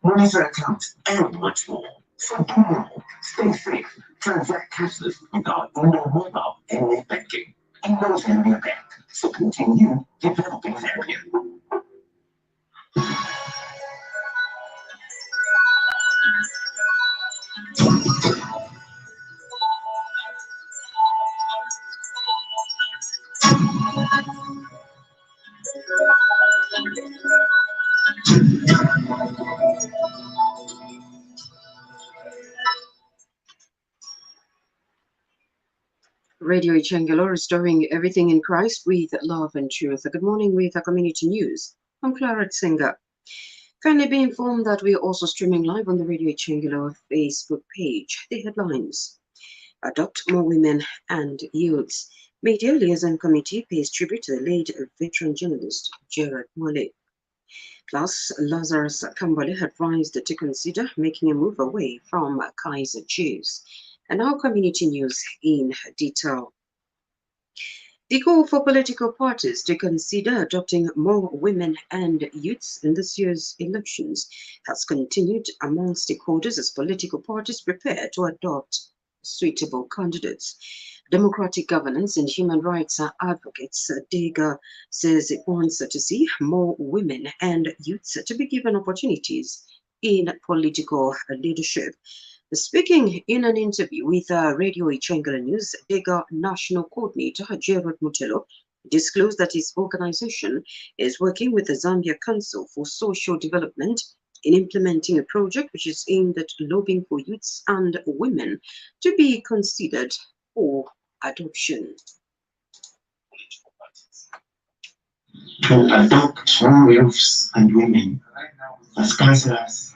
monitor accounts, and much more. So do now. Stay safe. Transact cashless with our Indo mobile and net banking. Indo's Zambia Bank, supporting you developing Zambia. Radio Chisenga, restoring everything in Christ with love and truth. Good morning with community news. I'm Clara Chisenga. Kindly be informed that we are also streaming live on the Radio Chisenga Facebook page. The headlines: Adopt more women and youths. Media Liaison Committee pays tribute to the late veteran journalist Jared Moody. Plus, Lazarus Kambale advised to consider making a move away from Kaiser Chiefs. And now community news in detail. The call for political parties to consider adopting more women and youths in this year's elections has continued among stakeholders as political parties prepare to adopt suitable candidates. Democratic governance and human rights advocates Dega says it wants to see more women and youths to be given opportunities in political leadership. Speaking in an interview with Radio Chisenga News, Dega National Coordinator Jared Moody disclosed that his organization is working with the Zambia Council for Social Development in implementing a project which is aimed at lobbying for youths and women to be considered for adoption. To adopt more youths and women as councillors,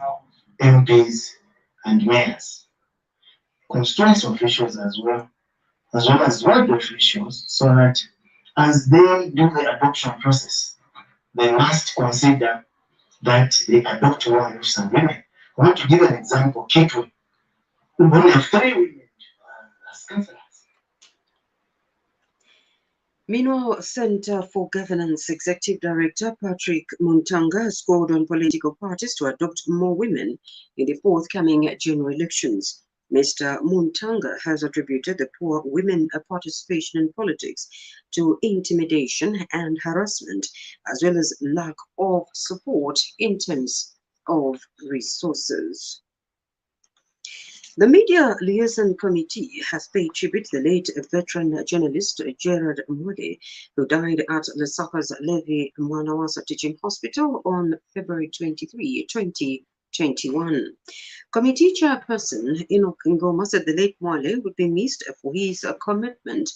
MPs, and mayors, constituency officials as well as ward officials, so that as they do the adoption process, they must consider that they adopt more youths and women. I want to give an example. Kitwe, we only have 3 women as councillors. Meanwhile, Center for Governance Executive Director Patrick Muntanga has called on political parties to adopt more women in the forthcoming general elections. Mr. Muntanga has attributed the poor women participation in politics to intimidation and harassment, as well as lack of support in terms of resources. The Media Liaison Committee has paid tribute to the late veteran journalist Jared Moody, who died at Lusaka's Levi Mwanawasa Teaching Hospital on February 23, 2021. Committee chairperson Enoch Ngoma said the late Mwale would be missed for his commitment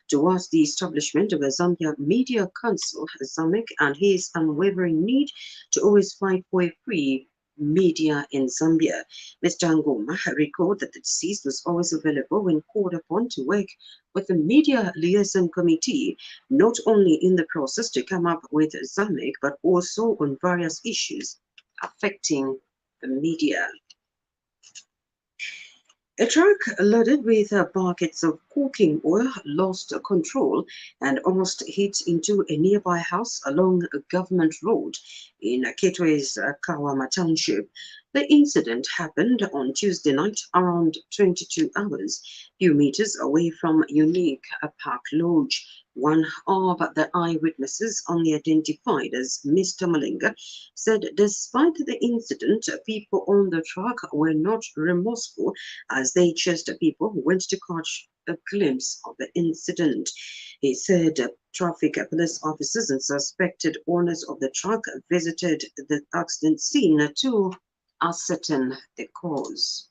towards the establishment of the Zambia Media Council, ZAMIC, and his unwavering need to always fight for a free media in Zambia. Mr. Ngoma recalled that the deceased was always available when called upon to work with the Media Liaison Committee, not only in the process to come up with ZAMIC, but also on various issues affecting the media. A truck loaded with buckets of cooking oil lost control and almost hit into a nearby house along a government road in Kitwe's Kawama Township. The incident happened on Tuesday night around 22 hours, few meters away from Unique Park Lodge. One of the eyewitnesses, only identified as Mr. Malinga, said despite the incident, people on the truck were not remorseful as they chased people who went to catch a glimpse of the incident. He said traffic police officers and suspected owners of the truck visited the accident scene to ascertain the cause.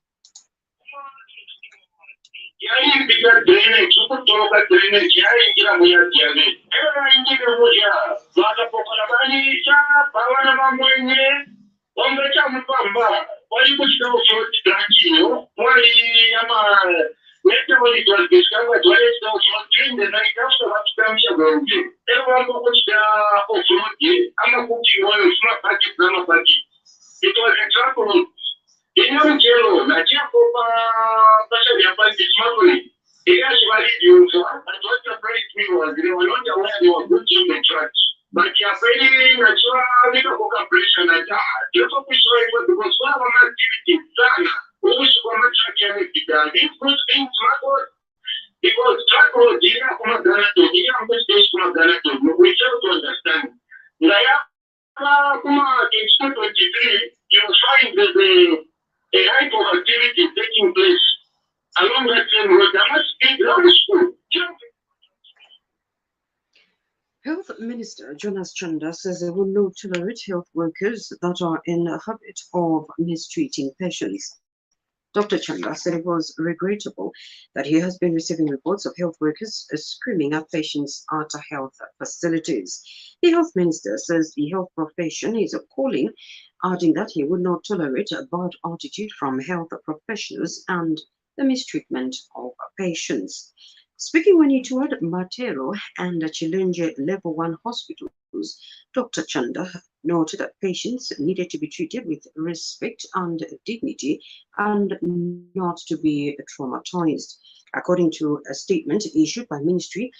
yayimbika drainage okutoka drainage yayingira mu yajjabe era bayingira omulya bakapokola baliisa bawana bamwenye ombekyamukwamba wali ku kitabo ky'okitakino wali netawalitwaligesikanga twali ekitabo kyotinde naitafuna bakitamisha bwenge era wambako kita ofulodye amakuki oyo sumapaki n'amapaki it was a trouble. In Jero, Nachakopa, Pasha Japan is smuggling. It has valid you, and what the break me was, they were not aware they were good in the church. But Yapeli, naturally, the operation at that. Just to push right because one of my activities, Sana, who is from a church, these good things matter because track road, Dina, Kumagana, Dina, Stage Kumagana, we have to understand. Naya, Kuma, in 2023, you find that a height of activity taking place along that same road. There must be grammar school. Health Minister Jonas Chanda says they will not tolerate health workers that are in a habit of mistreating patients. Dr. Chanda said it was regrettable that he has been receiving reports of health workers screaming at patients at health facilities. The health minister says the health profession is appalling, adding that he would not tolerate a bad attitude from health professionals and the mistreatment of patients. Speaking when he toured Matero and Chilenje Level 1 hospitals, Dr. Chanda noted that patients needed to be treated with respect and dignity and not to be traumatized. According to a statement issued by Ministry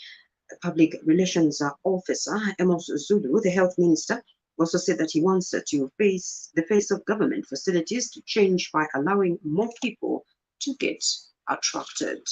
Public Relations Officer Amos Zulu, the health minister also said that he wants to face the face of government facilities to change by allowing more people to get attracted.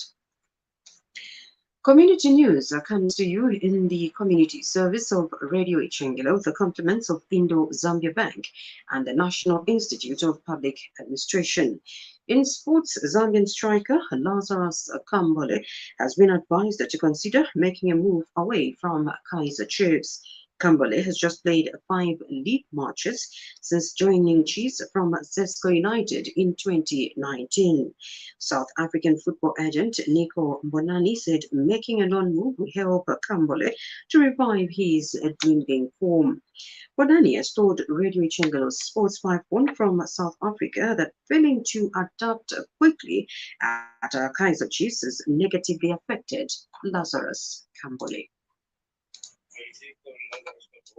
Community news comes to you in the community service of Radio Ichengelo with the compliments of Indo-Zambia Bank and the National Institute of Public Administration. In sports, Zambian striker Lazarus Kambole has been advised to consider making a move away from Kaizer Chiefs. Kambole has just played 5 league matches since joining Chiefs from Zesco United in 2019. South African football agent Nico Bonani said making a loan move will help Kambole to revive his dwindling form. Bonani has told Radio Chengelo's Sports 5-1 from South Africa that failing to adapt quickly at Kaizer Chiefs has negatively affected Lazarus Kambole.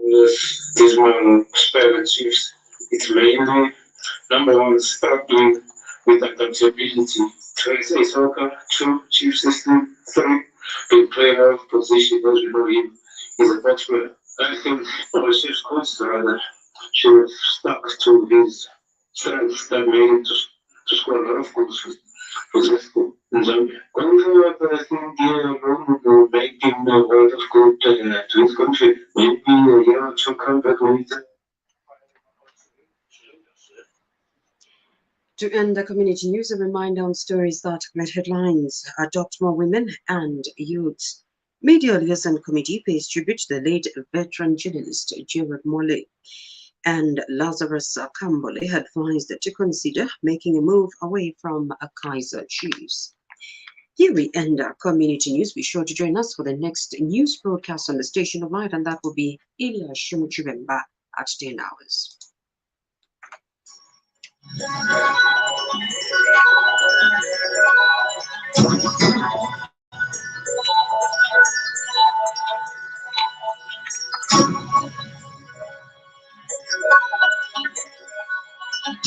Is my spirit chiefs. It's mainly number one struggling with adaptability. Trace soccer, 2 chief system, 3 big player of position as we know him. He's a batsman. I think our chief's coach rather should have stuck to his strengths that made him to score a lot of goals for Zesco in Zambia. Going forward, I think will make him a lot of good to his country. Maybe a year or 2 come back with To end the community news, a reminder on stories that made headlines: adopt more women and youths. Media Liaison Committee pays tribute to the late veteran journalist Jared Moody. And Lazarus Kambole advised to consider making a move away from Kaizer Chiefs. Here we end our community news. Be sure to join us for the next news broadcast on the Station of Light, and that will be Ilya Shumuchibemba at 10 hours.